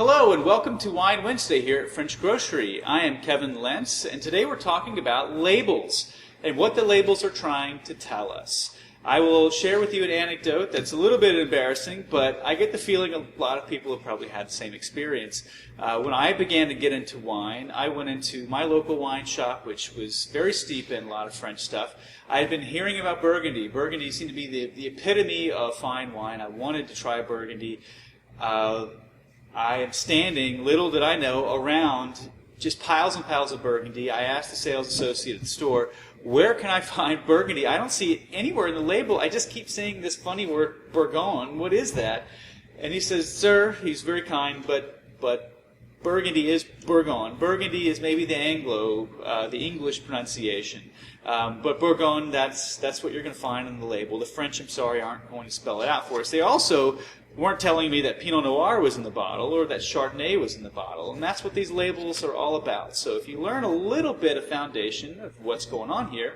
Hello and welcome to Wine Wednesday here at French Grocery. I am Kevin Lentz, and today we're talking about labels and what the labels are trying to tell us. I will share with you an anecdote that's a little bit embarrassing, but I get the feeling a lot of people have probably had the same experience. When I began to get into wine, I went into my local wine shop, which was very steep in a lot of French stuff. I had been hearing about Burgundy. Burgundy seemed to be the epitome of fine wine. I wanted to try a Burgundy. I am standing, little did I know, around just piles and piles of Burgundy. I asked the sales associate at the store, where can I find Burgundy? I don't see it anywhere in the label. I just keep seeing this funny word, Bourgogne. What is that? And he says, sir, he's very kind, but Burgundy is Bourgogne. Burgundy is maybe the English pronunciation. But Bourgogne, that's what you're going to find in the label. The French, I'm sorry, aren't going to spell it out for us. They also weren't telling me that Pinot Noir was in the bottle or that Chardonnay was in the bottle, and that's what these labels are all about. So if you learn a little bit of foundation of what's going on here,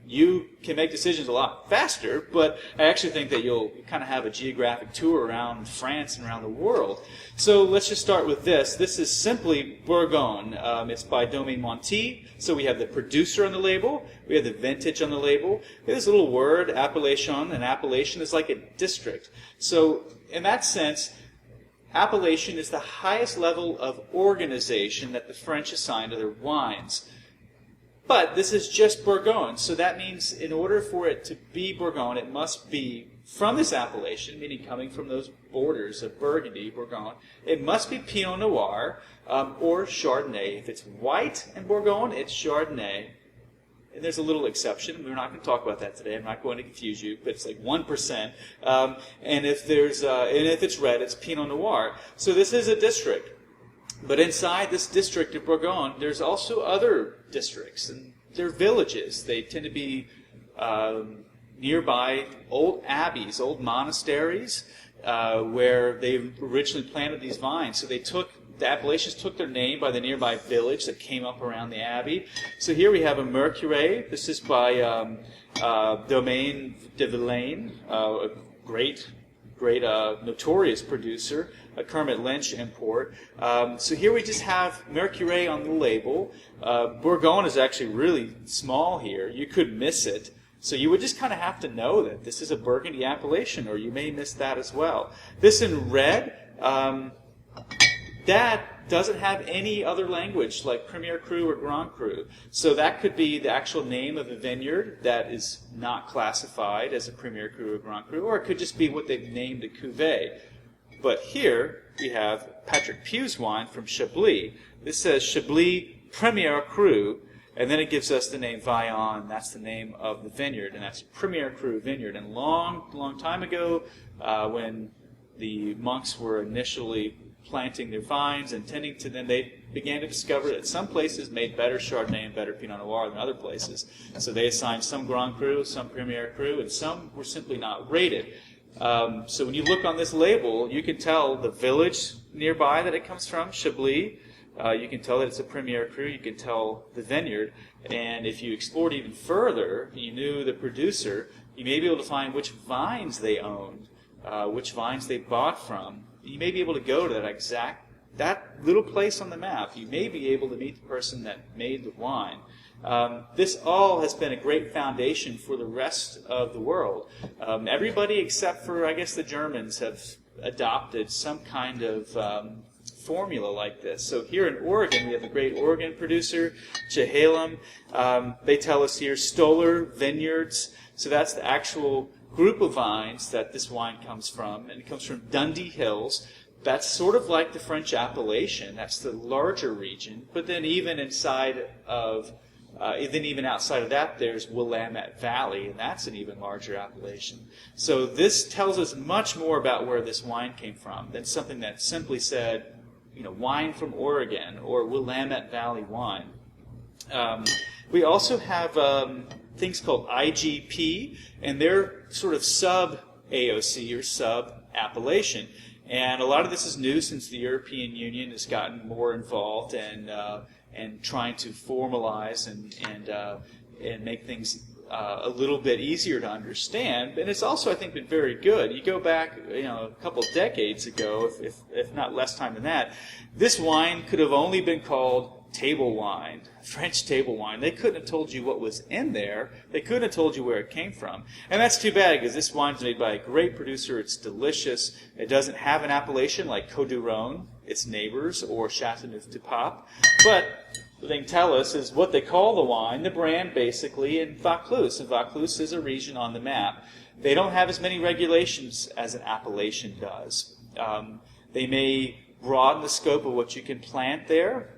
you can make decisions a lot faster, but I actually think that you'll kind of have a geographic tour around France and around the world. So let's just start with this. This is simply Bourgogne. It's by Domaine Monti. So we have the producer on the label. We have the vintage on the label. There's a little word, appellation, and appellation is like a district. So in that sense, appellation is the highest level of organization that the French assign to their wines. But this is just Bourgogne, so that means in order for it to be Bourgogne, it must be from this appellation, meaning coming from those borders of Burgundy, Bourgogne. It must be Pinot Noir or Chardonnay. If it's white and Bourgogne, it's Chardonnay. And there's a little exception. We're not going to talk about that today. I'm not going to confuse you, but it's like 1%. And if it's red, it's Pinot Noir. So this is a district. But inside this district of Bourgogne, there's also other districts, and they're villages. They tend to be nearby old abbeys, old monasteries, where they originally planted these vines. So the appellations took their name by the nearby village that came up around the abbey. So here we have a Mercurey. This is by Domaine de Villaine, a great notorious producer, a Kermit Lynch import. So here we just have Mercurey on the label. Bourgogne is actually really small here. You could miss it. So you would just kind of have to know that this is a Burgundy appellation, or you may miss that as well. This in red, that doesn't have any other language like Premier Cru or Grand Cru. So that could be the actual name of a vineyard that is not classified as a Premier Cru or Grand Cru, or it could just be what they've named a cuvée. But here we have Patrick Pugh's wine from Chablis. This says Chablis Premier Cru, and then it gives us the name Vaillant. That's the name of the vineyard, and that's Premier Cru vineyard. And long time ago, when the monks were initially planting their vines and tending to them, they began to discover that some places made better Chardonnay and better Pinot Noir than other places. So they assigned some Grand Cru, some Premier Cru, and some were simply not rated. So when you look on this label, you can tell the village nearby that it comes from, Chablis. You can tell that it's a Premier Cru. You can tell the vineyard. And if you explored even further, you knew the producer, you may be able to find which vines they owned, which vines they bought from. You may be able to go to that little place on the map. You may be able to meet the person that made the wine. This all has been a great foundation for the rest of the world. Everybody except for, I guess, the Germans have adopted some kind of formula like this. So here in Oregon, we have a great Oregon producer, Chehalem. They tell us here Stoller Vineyards. So that's the actual group of vines that this wine comes from, and it comes from Dundee Hills. That's sort of like the French appellation. That's the larger region. But then even outside of that, there's Willamette Valley, and that's an even larger appellation. So this tells us much more about where this wine came from than something that simply said, wine from Oregon or Willamette Valley wine. We also have things called IGP, and they're sort of sub-AOC or sub-appellation. And a lot of this is new since the European Union has gotten more involved and trying to formalize and make things a little bit easier to understand, and it's also, I think, been very good. You go back, a couple of decades ago, if not less time than that, this wine could have only been called table wine, French table wine. They couldn't have told you what was in there. They couldn't have told you where it came from. And that's too bad, because this wine's made by a great producer. It's delicious. It doesn't have an appellation like Côtes du Rhône, its neighbors, or Châteauneuf-du-Pape. But what they can tell us is what they call the wine, the brand, basically, in Vaucluse. And Vaucluse is a region on the map. They don't have as many regulations as an appellation does. They may broaden the scope of what you can plant there.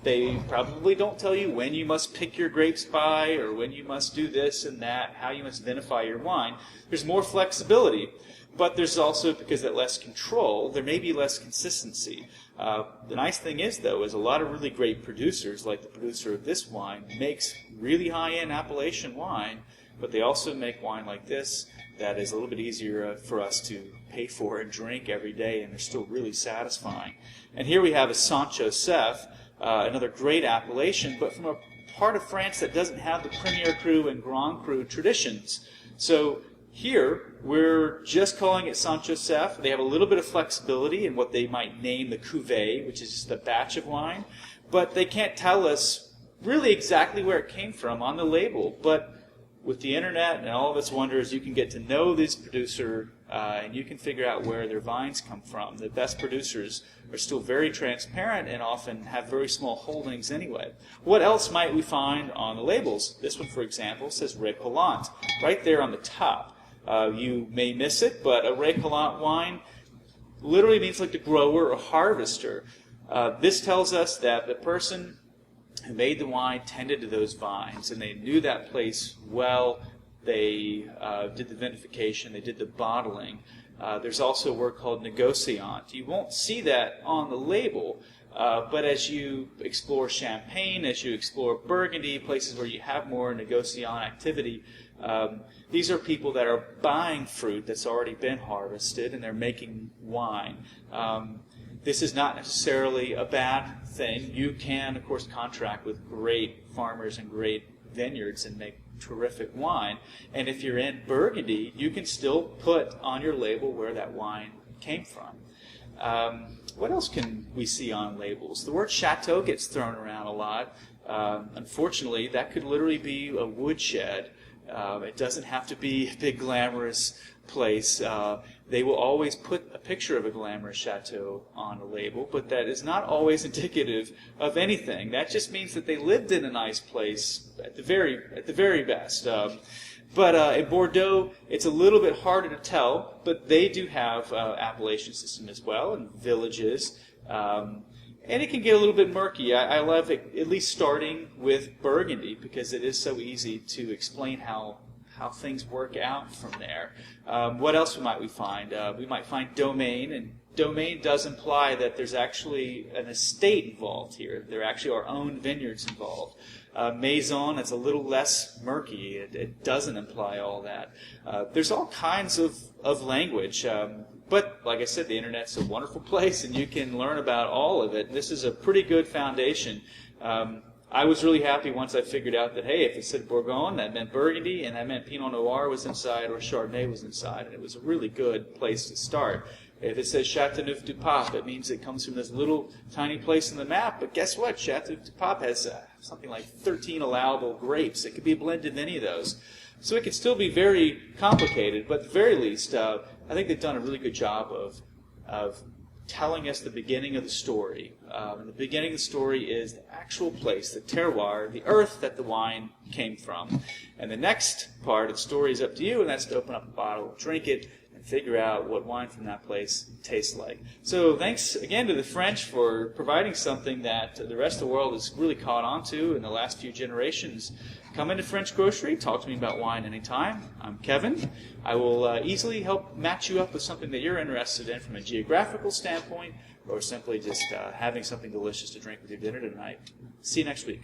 They probably don't tell you when you must pick your grapes by, or when you must do this and that, how you must vinify your wine. There's more flexibility, but there's also, because of less control, there may be less consistency. The nice thing is, though, is a lot of really great producers, like the producer of this wine, makes really high-end appellation wine, but they also make wine like this that is a little bit easier for us to pay for and drink every day, and they're still really satisfying. And here we have a Saint-Joseph, another great appellation, but from a part of France that doesn't have the Premier Cru and Grand Cru traditions. So here, we're just calling it Saint-Joseph. They have a little bit of flexibility in what they might name the cuvée, which is just a batch of wine, but they can't tell us really exactly where it came from on the label. But with the internet and all of its wonders, you can get to know this producer, and you can figure out where their vines come from. The best producers are still very transparent and often have very small holdings anyway. What else might we find on the labels? This one, for example, says Récollant, right there on the top. You may miss it, but a Récollant wine literally means like the grower or harvester. This tells us that the person who made the wine tended to those vines, and they knew that place well. They did the vinification, they did the bottling. There's also a word called négociant. You won't see that on the label, but as you explore Champagne, as you explore Burgundy, places where you have more négociant activity, these are people that are buying fruit that's already been harvested, and they're making wine. This is not necessarily a bad thing. You can, of course, contract with great farmers and great vineyards and make terrific wine. And if you're in Burgundy, you can still put on your label where that wine came from. What else can we see on labels? The word chateau gets thrown around a lot. Unfortunately, that could literally be a woodshed. It doesn't have to be a big glamorous place. They will always put a picture of a glamorous chateau on a label, but that is not always indicative of anything. That just means that they lived in a nice place at the very best. But in Bordeaux, it's a little bit harder to tell, but they do have appellation system as well, and villages. And it can get a little bit murky. I love it, at least starting with Burgundy, because it is so easy to explain how things work out from there. What else might we find? We might find domain, and domain does imply that there's actually an estate involved here. There actually are owned vineyards involved. Maison, it's a little less murky. It doesn't imply all that. There's all kinds of language. But, like I said, the Internet's a wonderful place, and you can learn about all of it. This is a pretty good foundation. I was really happy once I figured out that, hey, if it said Bourgogne, that meant Burgundy, and that meant Pinot Noir was inside or Chardonnay was inside, and it was a really good place to start. If it says Châteauneuf-du-Pape, it means it comes from this little tiny place in the map, but guess what? Châteauneuf-du-Pape has something like 13 allowable grapes. It could be a blend of any of those. So it can still be very complicated, but at the very least, I think they've done a really good job of telling us the beginning of the story. And the beginning of the story is the actual place, the terroir, the earth that the wine came from. And the next part of the story is up to you, and that's to open up a bottle, drink it, and figure out what wine from that place tastes like. So thanks again to the French for providing something that the rest of the world has really caught on to in the last few generations. Come into French Grocery, talk to me about wine anytime. I'm Kevin. I will easily help match you up with something that you're interested in from a geographical standpoint, or simply just having something delicious to drink with your dinner tonight. See you next week.